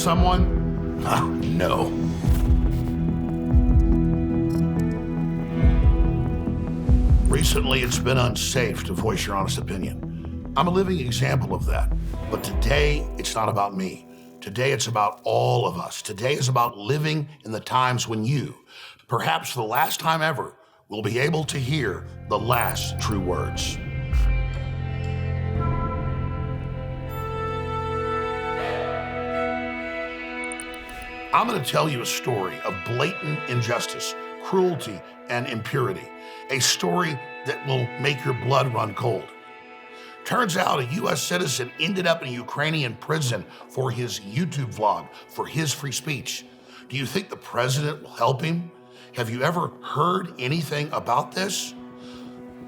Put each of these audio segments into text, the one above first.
someone? No. Recently, it's been unsafe to voice your honest opinion. I'm a living example of that. But today, it's not about me. Today, it's about all of us. Today is about living in the times when you, perhaps for the last time ever, will be able to hear the last true words. I'm going to tell you a story of blatant injustice, cruelty, and impurity. A story that will make your blood run cold. Turns out a U.S. citizen ended up in a Ukrainian prison for his YouTube vlog, for his free speech. Do you think the president will help him? Have you ever heard anything about this?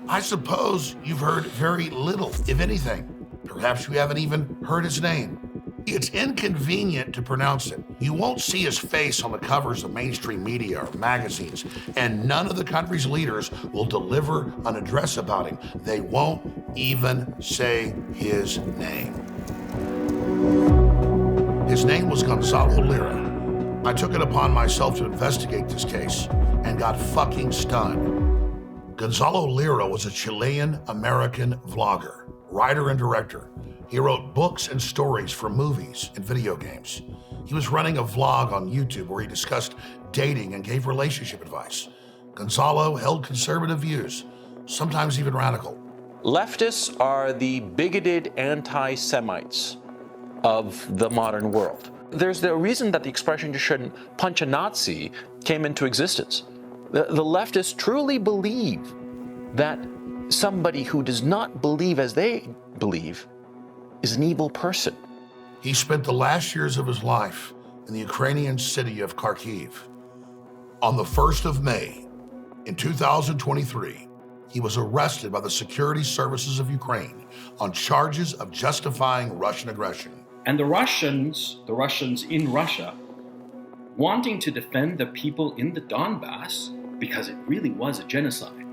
I suppose you've heard very little, if anything. Perhaps you haven't even heard his name. It's inconvenient to pronounce it. You won't see his face on the covers of mainstream media or magazines, and none of the country's leaders will deliver an address about him. They won't even say his name. His name was Gonzalo Lira. I took it upon myself to investigate this case and got fucking stunned. Gonzalo Lira was a Chilean-American vlogger, writer and director. He wrote books and stories for movies and video games. He was running a vlog on YouTube where he discussed dating and gave relationship advice. Gonzalo held conservative views, sometimes even radical. Leftists are the bigoted anti-Semites of the modern world. There's the reason that the expression "you shouldn't punch a Nazi" came into existence. The leftists truly believe that somebody who does not believe as they believe is an evil person. He spent the last years of his life in the Ukrainian city of Kharkiv. On the 1st of May, in 2023, he was arrested by the security services of Ukraine on charges of justifying Russian aggression. And the Russians in Russia, wanting to defend the people in the Donbass, because it really was a genocide,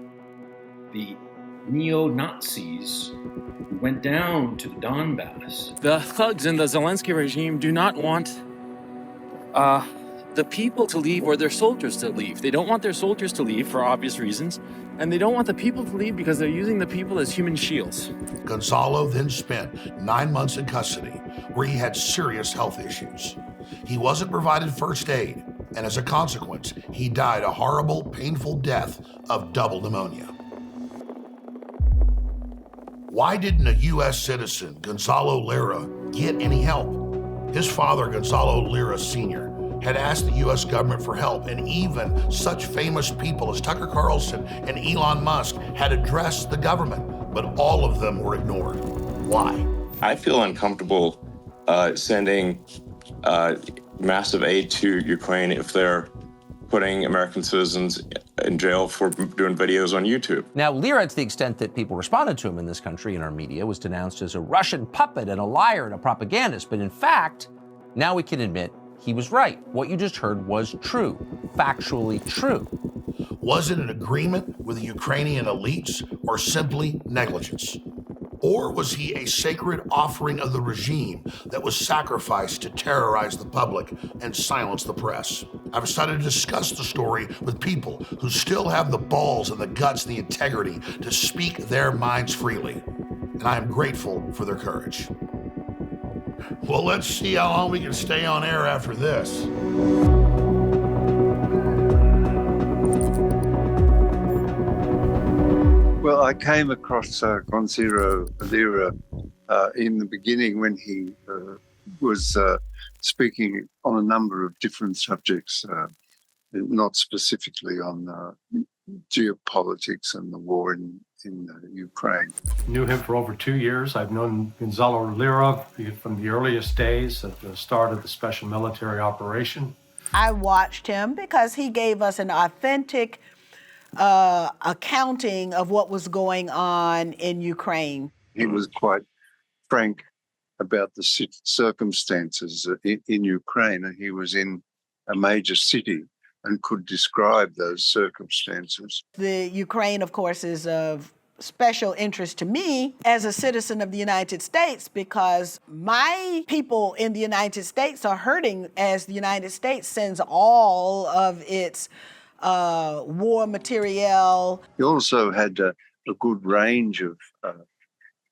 the neo-Nazis who went down to the Donbass. The thugs in the Zelensky regime do not want the people to leave or their soldiers to leave. They don't want their soldiers to leave for obvious reasons, and they don't want the people to leave because they're using the people as human shields. Gonzalo then spent 9 months in custody where he had serious health issues. He wasn't provided first aid, and as a consequence, he died a horrible, painful death of double pneumonia. Why didn't a U.S. citizen, Gonzalo Lira, get any help? His father, Gonzalo Lira Sr., had asked the U.S. government for help, and even such famous people as Tucker Carlson and Elon Musk had addressed the government, but all of them were ignored. Why? I feel uncomfortable sending massive aid to Ukraine if they're putting American citizens in jail for doing videos on YouTube. Now, Lira, to the extent that people responded to him in this country, in our media, was denounced as a Russian puppet and a liar and a propagandist. But in fact, now we can admit he was right. What you just heard was true, factually true. Was it an agreement with the Ukrainian elites or simply negligence? Or was he a sacred offering of the regime that was sacrificed to terrorize the public and silence the press? I've decided to discuss the story with people who still have the balls and the guts and the integrity to speak their minds freely. And I am grateful for their courage. Well, let's see how long we can stay on air after this. Well, I came across Gonzalo Lira in the beginning when he was speaking on a number of different subjects, not specifically on geopolitics and the war in Ukraine. Knew him for over 2 years. I've known Gonzalo Lira from the earliest days at the start of the special military operation. I watched him because he gave us an authentic accounting of what was going on in Ukraine. He was quite frank about the circumstances in Ukraine, and he was in a major city and could describe those circumstances. The Ukraine, of course, is of special interest to me as a citizen of the United States, because my people in the United States are hurting as the United States sends all of its war materiel. He also had a good range of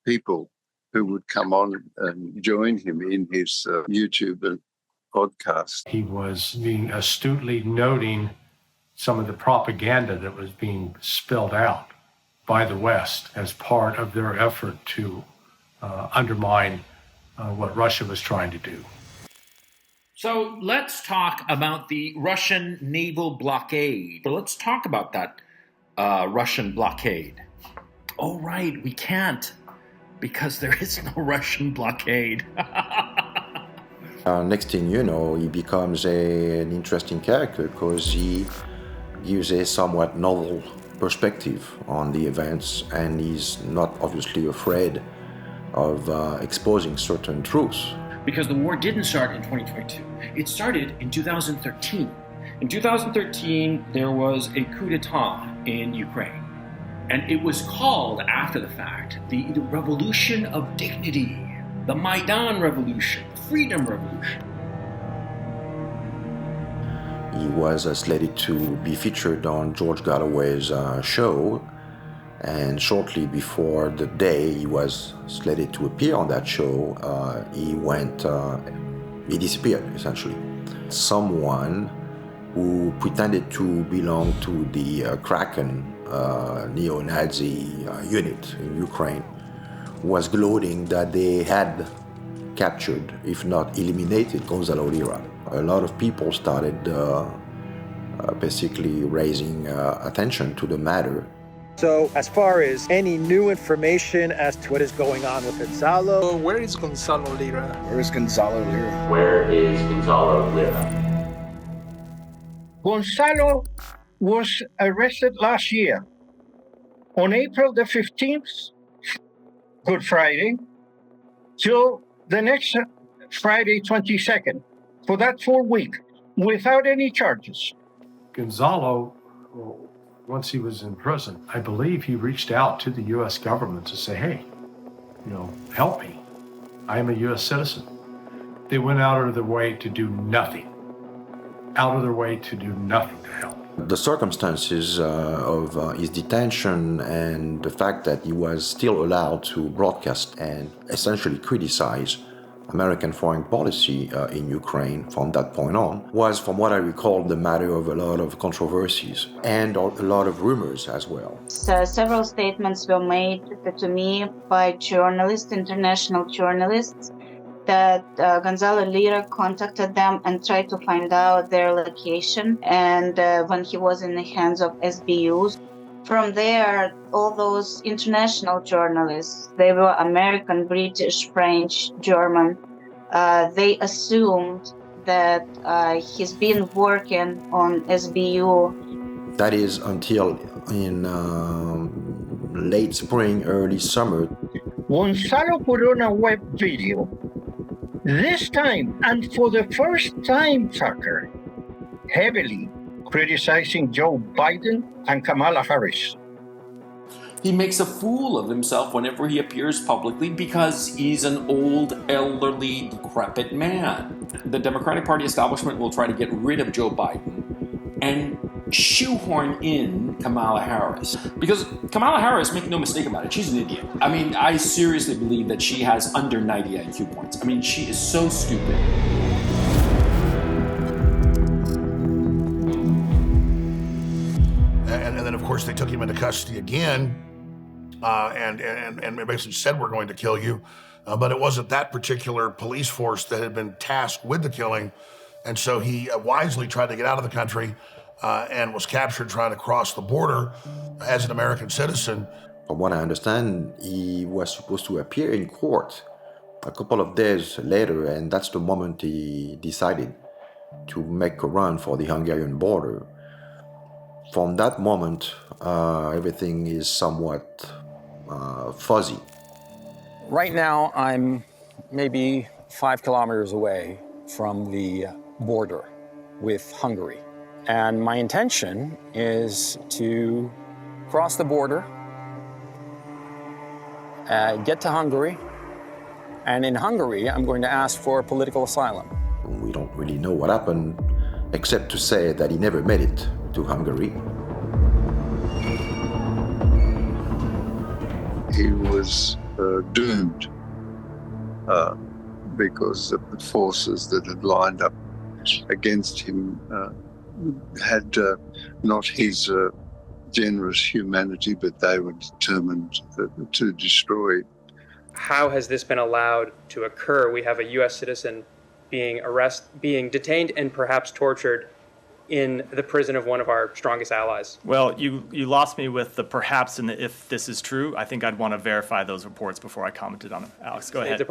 people who would come on and join him in his YouTube and podcast. He was being astutely noting some of the propaganda that was being spilled out by the West as part of their effort to undermine what Russia was trying to do. So let's talk about the Russian naval blockade. But let's talk about that Russian blockade. Oh, right, we can't, because there is no Russian blockade. Next thing you know, he becomes an interesting character because he gives a somewhat novel perspective on the events, and he's not obviously afraid of exposing certain truths. Because the war didn't start in 2022. It started in 2013. In 2013, there was a coup d'etat in Ukraine. And it was called, after the fact, the Revolution of Dignity, the Maidan Revolution, the Freedom Revolution. He was slated to be featured on George Galloway's show, and shortly before the day he was slated to appear on that show, he disappeared, essentially. Someone who pretended to belong to the Kraken neo-Nazi unit in Ukraine was gloating that they had captured, if not eliminated, Gonzalo Lira. A lot of people started basically raising attention to the matter. So, as far as any new information as to what is going on with Gonzalo, where is Gonzalo Lira? Where is Gonzalo Lira? Where is Gonzalo Lira? Gonzalo was arrested last year on April the 15th, Good Friday, till the next Friday, 22nd, for that full week, without any charges. Gonzalo, once he was in prison, I believe he reached out to the U.S. government to say, hey, help me. I am a U.S. citizen. They went out of their way to do nothing. To help. The circumstances of his detention and the fact that he was still allowed to broadcast and essentially criticize American foreign policy in Ukraine from that point on was, from what I recall, the matter of a lot of controversies and a lot of rumors as well. So several statements were made to me by journalists, international journalists, that Gonzalo Lira contacted them and tried to find out their location, and when he was in the hands of SBUs. From there, all those international journalists, they were American, British, French, German, they assumed that he's been working on SBU. That is until in late spring, early summer. Gonzalo put on a web video. This time, and for the first time, Tucker, heavily criticizing Joe Biden and Kamala Harris. He makes a fool of himself whenever he appears publicly because he's an old, elderly, decrepit man. The Democratic Party establishment will try to get rid of Joe Biden and shoehorn in Kamala Harris. Because Kamala Harris, make no mistake about it, she's an idiot. I mean, I seriously believe that she has under 90 IQ points. I mean, she is so stupid. And then, of course, they took him into custody again and basically said, we're going to kill you. But it wasn't that particular police force that had been tasked with the killing. And so he wisely tried to get out of the country and was captured trying to cross the border as an American citizen. From what I understand, he was supposed to appear in court a couple of days later, and that's the moment he decided to make a run for the Hungarian border. From that moment, everything is somewhat fuzzy. Right now, I'm maybe 5 kilometers away from the border with Hungary. And my intention is to cross the border get to Hungary, and in Hungary, I'm going to ask for political asylum. We don't really know what happened, except to say that he never made it to Hungary. He was doomed because of the forces that had lined up against him had not his generous humanity, but they were determined to destroy. How has this been allowed to occur? We have a U.S. citizen being detained and perhaps tortured in the prison of one of our strongest allies. Well, you lost me with the perhaps and the if this is true. I think I'd want to verify those reports before I commented on them. Alex, go ahead. Is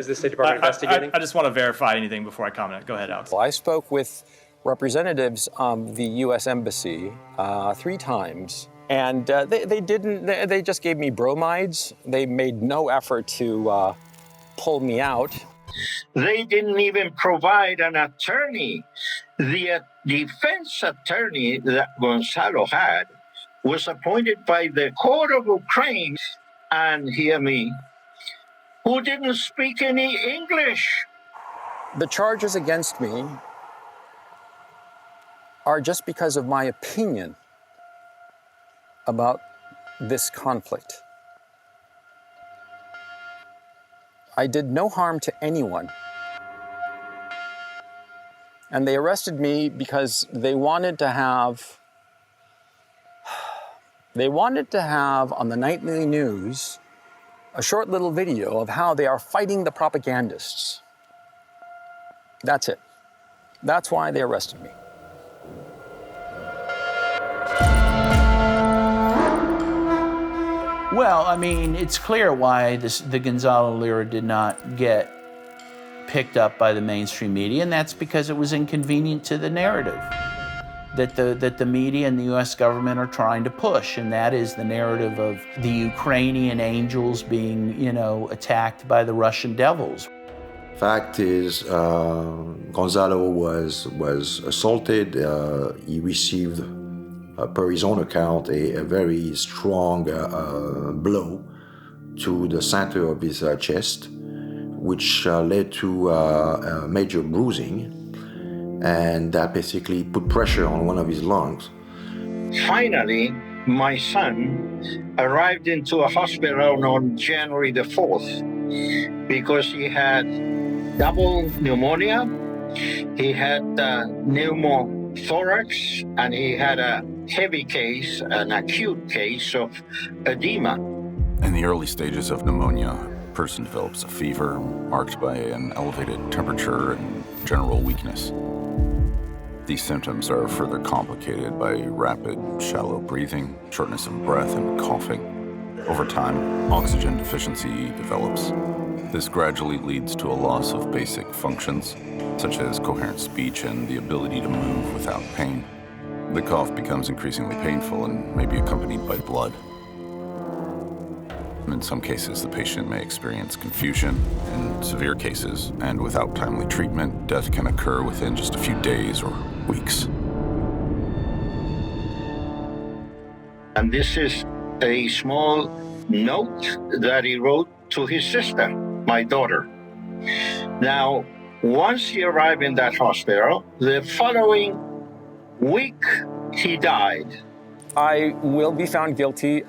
the State Department investigating? I just want to verify anything before I comment. Go ahead, Alex. Well, I spoke with representatives of the U.S. Embassy 3 times, and they just gave me bromides. They made no effort to pull me out. They didn't even provide an attorney. The defense attorney that Gonzalo had was appointed by the court of Ukraine, and hear me, who didn't speak any English. The charges against me are just because of my opinion about this conflict. I did no harm to anyone. And they arrested me because they wanted to have on the nightly news a short little video of how they are fighting the propagandists. That's it. That's why they arrested me. Well, I mean, it's clear why the Gonzalo Lira did not get picked up by the mainstream media, and that's because it was inconvenient to the narrative that the media and the U.S. government are trying to push, and that is the narrative of the Ukrainian angels being, attacked by the Russian devils. Fact is, Gonzalo was assaulted. He received, per his own account, a very strong blow to the center of his chest, which led to major bruising, and that basically put pressure on one of his lungs. Finally, my son arrived into a hospital on January the 4th because he had double pneumonia, he had pneumothorax, and he had a heavy case, an acute case of edema. In the early stages of pneumonia, a person develops a fever marked by an elevated temperature and general weakness. These symptoms are further complicated by rapid, shallow breathing, shortness of breath, and coughing. Over time, oxygen deficiency develops. This gradually leads to a loss of basic functions, such as coherent speech and the ability to move without pain. The cough becomes increasingly painful and may be accompanied by blood. In some cases, the patient may experience confusion. In severe cases, and without timely treatment, death can occur within just a few days or weeks. And this is a small note that he wrote to his sister, my daughter. Now, once he arrived in that hospital, the following week, he died. I will be found guilty.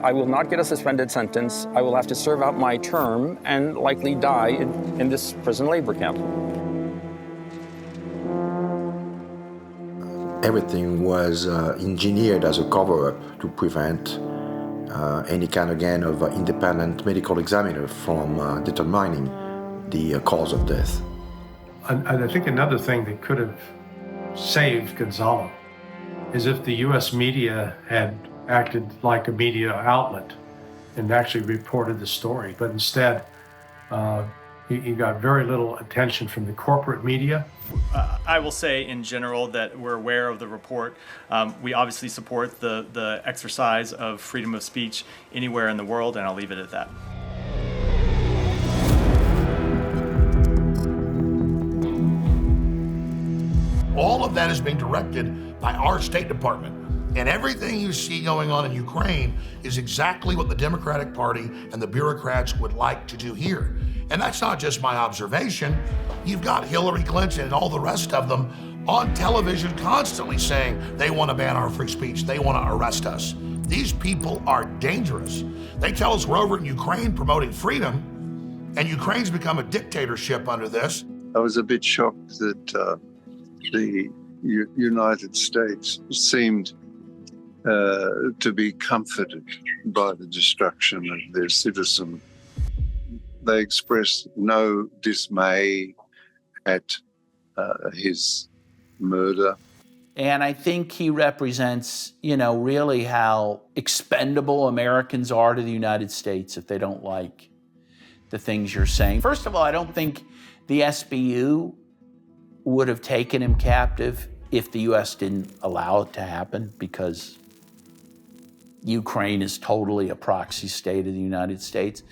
I will not get a suspended sentence. I will have to serve out my term and likely die in this prison labor camp. Everything was engineered as a cover-up to prevent any kind, again, of independent medical examiner from determining the cause of death. And I think another thing that could have saved Gonzalo is if the U.S. media had acted like a media outlet and actually reported the story. But instead, he got very little attention from the corporate media. I will say in general that we're aware of the report. We obviously support the exercise of freedom of speech anywhere in the world, and I'll leave it at that. All of that is being directed by our State Department. And everything you see going on in Ukraine is exactly what the Democratic Party and the bureaucrats would like to do here. And that's not just my observation. You've got Hilary Clinton and all the rest of them on television constantly saying they want to ban our free speech, they want to arrest us. These people are dangerous. They tell us we're over in Ukraine promoting freedom, and Ukraine's become a dictatorship under this. I was a bit shocked that the United States seemed to be comforted by the destruction of their citizen. They expressed no dismay at his murder. And I think he represents, really how expendable Americans are to the United States if they don't like the things you're saying. First of all, I don't think the SBU would have taken him captive if the U.S. didn't allow it to happen, because Ukraine is totally a proxy state of the United States.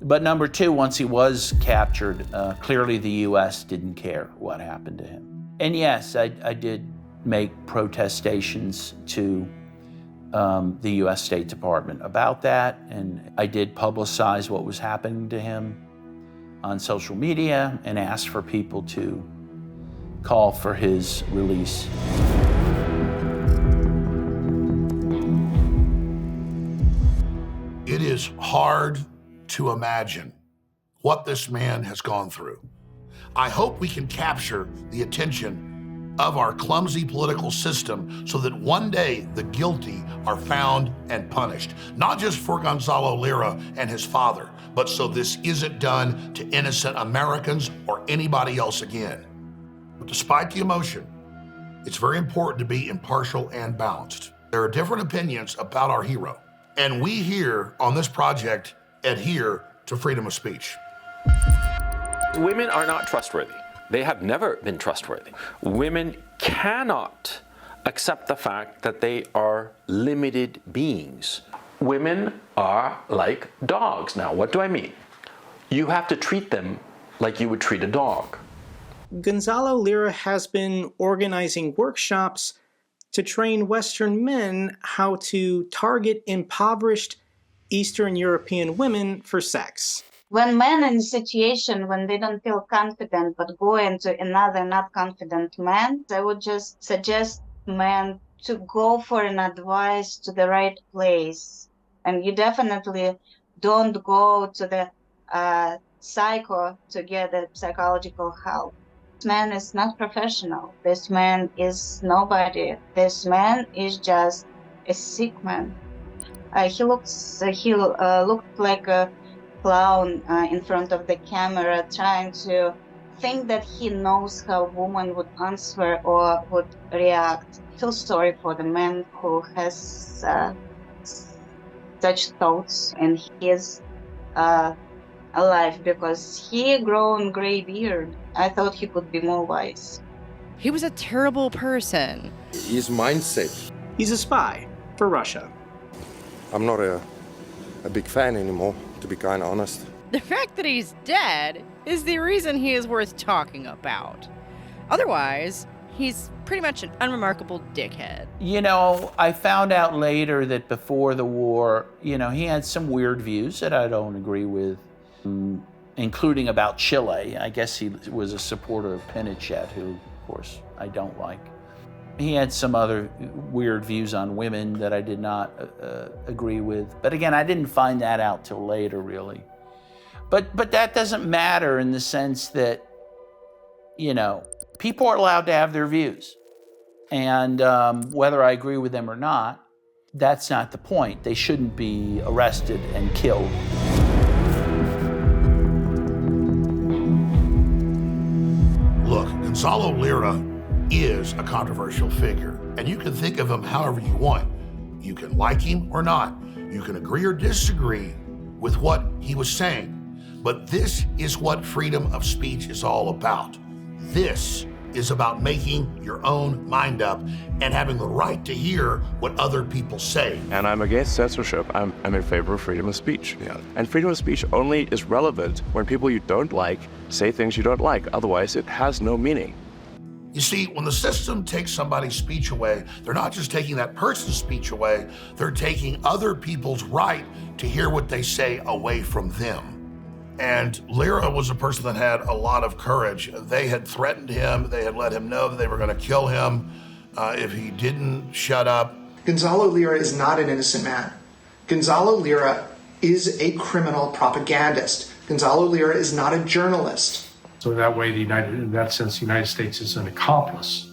But number two, once he was captured, clearly the U.S. didn't care what happened to him. And yes, I did make protestations to the U.S. State Department about that, and I did publicize what was happening to him on social media and asked for people to call for his release. It is hard to imagine what this man has gone through. I hope we can capture the attention of our clumsy political system so that one day the guilty are found and punished, not just for Gonzalo Lira and his father, but so this isn't done to innocent Americans or anybody else again. But despite the emotion, it's very important to be impartial and balanced. There are different opinions about our hero, and we here on this project adhere to freedom of speech. Women are not trustworthy. They have never been trustworthy. Women cannot accept the fact that they are limited beings. Women are like dogs. Now, what do I mean? You have to treat them like you would treat a dog. Gonzalo Lira has been organizing workshops to train Western men how to target impoverished Eastern European women for sex. When men in a situation when they don't feel confident but go into another not confident man, I would just suggest men to go for an advice to the right place. And you definitely don't go to the psycho to get the psychological help. This man is not professional. This man is nobody. This man is just a sick man. He looked like a clown in front of the camera, trying to think that he knows how a woman would answer or would react. I feel sorry for the man who has such thoughts in his life, because he grown gray beard. I thought he could be more wise. He was a terrible person. His mindset. He's a spy for Russia. I'm not a big fan anymore, to be kind of honest. The fact that he's dead is the reason he is worth talking about. Otherwise, he's pretty much an unremarkable dickhead. I found out later that before the war, he had some weird views that I don't agree with, including about Chile. I guess he was a supporter of Pinochet, who, of course, I don't like. He had some other weird views on women that I did not agree with. But again, I didn't find that out till later, really. But that doesn't matter in the sense that, people are allowed to have their views. And whether I agree with them or not, that's not the point. They shouldn't be arrested and killed. Look, Gonzalo Lira is a controversial figure, and you can think of him however you want. You can like him or not. You can agree or disagree with what he was saying. But this is what freedom of speech is all about. This is about making your own mind up and having the right to hear what other people say. And I'm against censorship. I'm in favor of freedom of speech. Yeah. And freedom of speech only is relevant when people you don't like say things you don't like. Otherwise, it has no meaning. You see, when the system takes somebody's speech away, they're not just taking that person's speech away, they're taking other people's right to hear what they say away from them. And Lira was a person that had a lot of courage. They had threatened him. They had let him know that they were going to kill him if he didn't shut up. Gonzalo Lira is not an innocent man. Gonzalo Lira is a criminal propagandist. Gonzalo Lira is not a journalist. So in that way, in that sense, the United States is an accomplice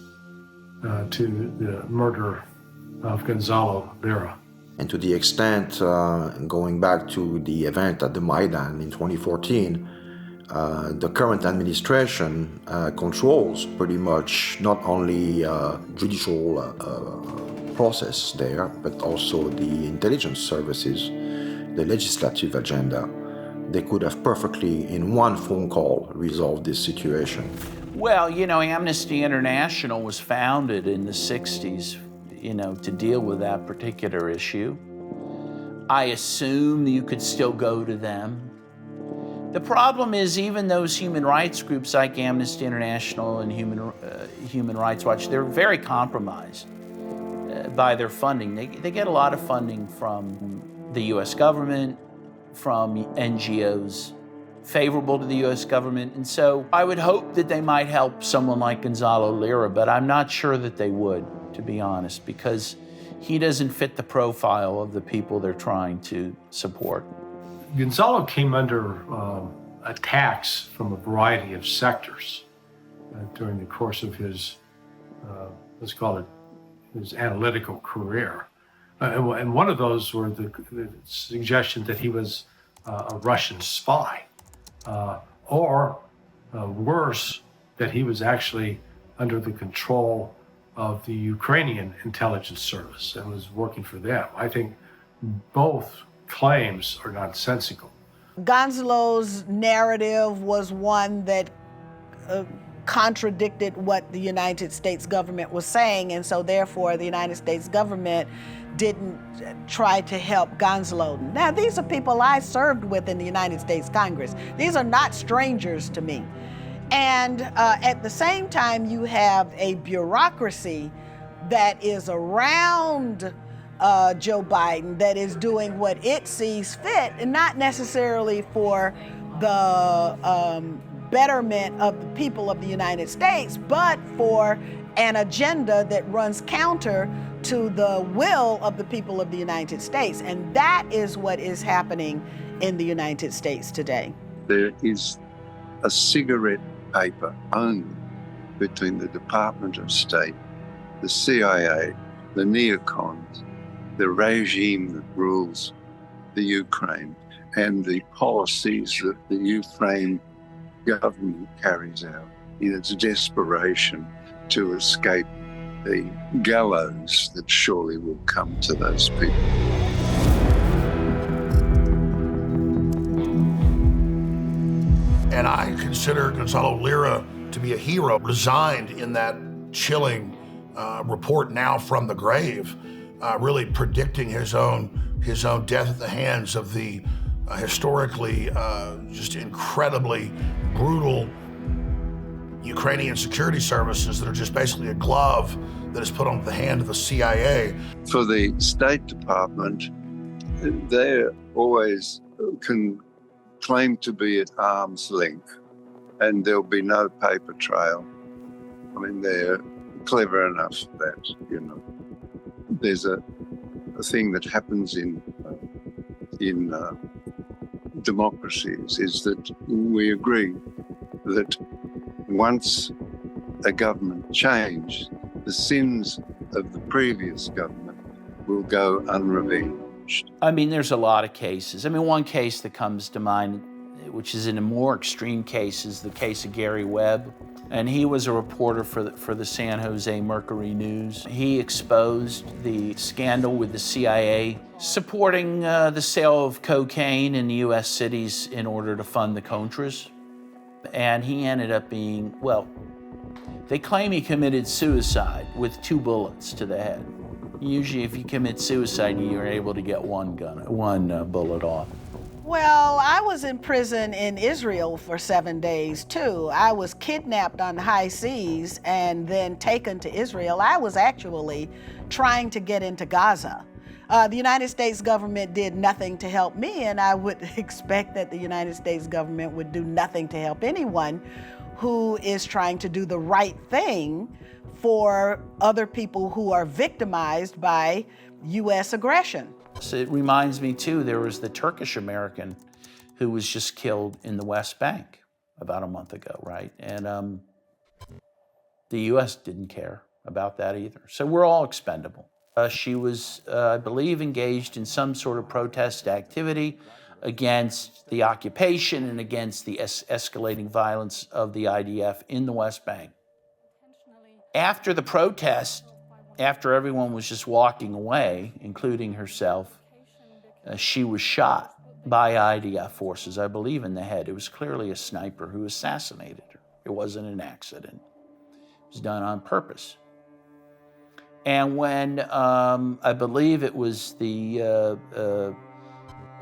to the murder of Gonzalo Lira. And to the extent, going back to the event at the Maidan in 2014, the current administration controls pretty much not only judicial process there, but also the intelligence services, the legislative agenda. They could have perfectly, in one phone call, resolved this situation. Well, you know, Amnesty International was founded in the 60s, to deal with that particular issue. I assume you could still go to them. The problem is even those human rights groups like Amnesty International and Human Rights Watch, they're very compromised by their funding. They get a lot of funding from the US government, from NGOs favorable to the US government. And so I would hope that they might help someone like Gonzalo Lira, but I'm not sure that they would, to be honest, because he doesn't fit the profile of the people they're trying to support. Gonzalo came under attacks from a variety of sectors during the course of his, let's call it, his analytical career. And one of those were the suggestion that he was a Russian spy, or worse, that he was actually under the control of the Ukrainian intelligence service and was working for them. I think both claims are nonsensical. Gonzalo's narrative was one that contradicted what the United States government was saying, and so therefore the United States government didn't try to help Gonzalo. Now, these are people I served with in the United States Congress. These are not strangers to me. And at the same time, you have a bureaucracy that is around Joe Biden that is doing what it sees fit, and not necessarily for the betterment of the people of the United States, but for an agenda that runs counter to the will of the people of the United States. And that is what is happening in the United States today. There is a cigarette paper only between the Department of State, the CIA, the neocons, the regime that rules the Ukraine, and the policies that the Ukraine government carries out in its desperation to escape the gallows that surely will come to those people. And I consider Gonzalo Lira to be a hero, resigned in that chilling report now from the grave, really predicting his own death at the hands of the historically just incredibly brutal Ukrainian security services that are just basically a glove that is put on the hand of the CIA. For the State Department, they always can claim to be at arm's length, and there'll be no paper trail. I mean, they're clever enough that, there's a thing that happens in democracies is that we agree that once a government changed, the sins of the previous government will go unrevenged. I mean, there's a lot of cases. I mean, one case that comes to mind, which is in a more extreme case, is the case of Gary Webb. And he was a reporter for the San Jose Mercury News. He exposed the scandal with the CIA supporting the sale of cocaine in the U.S. cities in order to fund the Contras. And he ended up being, well, they claim he committed suicide with 2 bullets to the head. Usually if you commit suicide, you're able to get one bullet off. Well, I was in prison in Israel for 7 days too. I was kidnapped on high seas and then taken to Israel. I was actually trying to get into Gaza. The United States government did nothing to help me, and I would expect that the United States government would do nothing to help anyone who is trying to do the right thing for other people who are victimized by U.S. aggression. So it reminds me too, there was the Turkish American who was just killed in the West Bank about a month ago, right? And the U.S. didn't care about that either. So we're all expendable. She was, I believe, engaged in some sort of protest activity against the occupation and against the escalating violence of the IDF in the West Bank. After the protest, after everyone was just walking away, including herself, she was shot by IDF forces, I believe in the head. It was clearly a sniper who assassinated her. It wasn't an accident. It was done on purpose. And when I believe it was the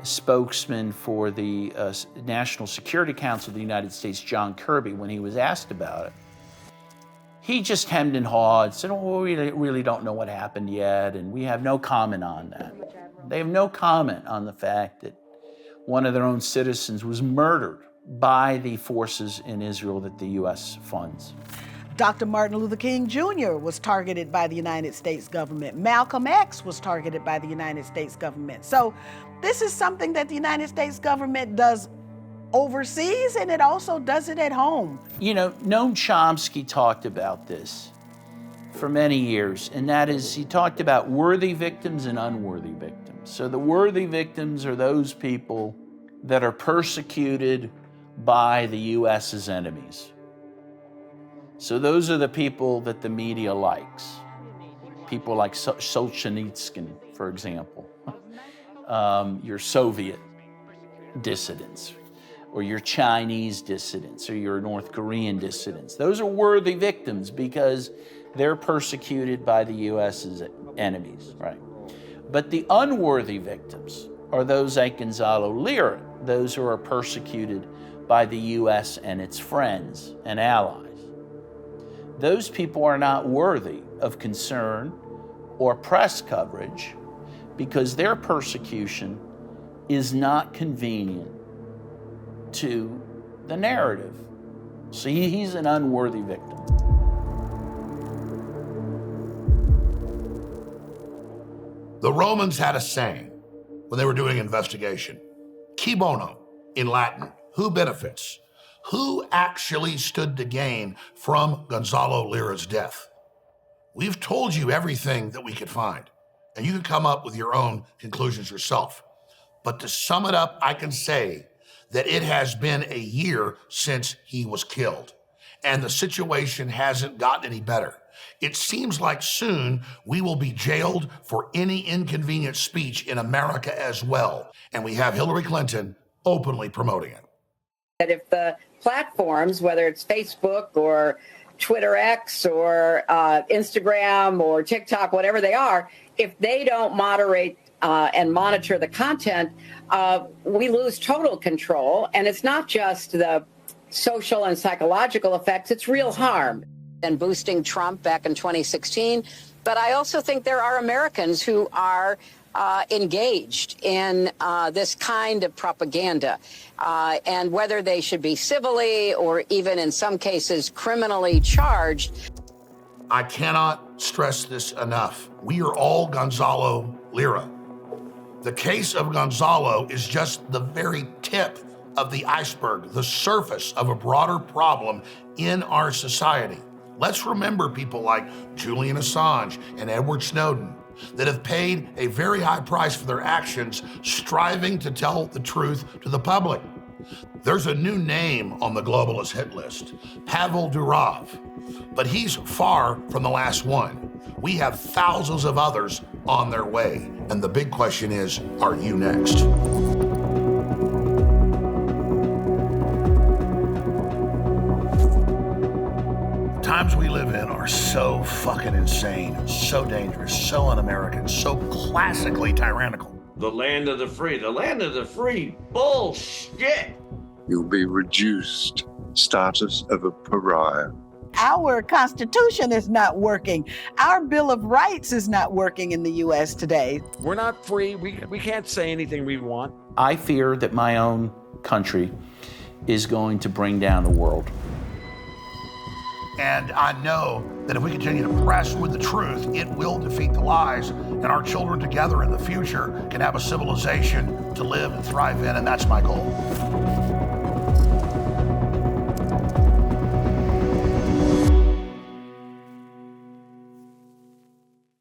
spokesman for the National Security Council of the United States, John Kirby, when he was asked about it, he just hemmed and hawed, said, oh, we really don't know what happened yet, and we have no comment on that. They have no comment on the fact that one of their own citizens was murdered by the forces in Israel that the U.S. funds. Dr. Martin Luther King Jr. was targeted by the United States government. Malcolm X was targeted by the United States government. So this is something that the United States government does overseas, and it also does it at home. You know, Noam Chomsky talked about this for many years, and that is, he talked about worthy victims and unworthy victims. So the worthy victims are those people that are persecuted by the U.S.'s enemies. So those are the people that the media likes. People like Solzhenitsyn, for example, your Soviet dissidents, or your Chinese dissidents, or your North Korean dissidents. Those are worthy victims because they're persecuted by the U.S.'s enemies, right? But the unworthy victims are those like Gonzalo Lira, those who are persecuted by the U.S. and its friends and allies. Those people are not worthy of concern or press coverage because their persecution is not convenient to the narrative. So he's an unworthy victim. The Romans had a saying when they were doing investigation, qui bono, in Latin, who benefits? Who actually stood to gain from Gonzalo Lira's death? We've told you everything that we could find, and you can come up with your own conclusions yourself. But to sum it up, I can say that it has been a year since he was killed, and the situation hasn't gotten any better. It seems like soon we will be jailed for any inconvenient speech in America as well, and we have Hillary Clinton openly promoting it. That if the platforms, whether it's Facebook or Twitter X or Instagram or TikTok, whatever they are, if they don't moderate and monitor the content, we lose total control. And it's not just the social and psychological effects, it's real harm. And boosting Trump back in 2016. But I also think there are Americans who are engaged in this kind of propaganda, and whether they should be civilly or even in some cases criminally charged. I cannot stress this enough. We are all Gonzalo Lira. The case of Gonzalo is just the very tip of the iceberg, the surface of a broader problem in our society. Let's remember people like Julian Assange and Edward Snowden that have paid a very high price for their actions, striving to tell the truth to the public. There's a new name on the globalist hit list, Pavel Durov, but he's far from the last one. We have thousands of others on their way, and the big question is, are you next? Times we live in are so fucking insane, so dangerous, so un-American, so classically tyrannical. the land of the free. The land of the free? Bullshit! You'll be reduced status of a pariah. Our Constitution is not working. Our Bill of Rights is not working in the U.S. today. We're not free. We can't say anything we want. I fear that my own country is going to bring down the world. And I know that if we continue to press with the truth, it will defeat the lies, and our children together in the future can have a civilization to live and thrive in, and that's my goal.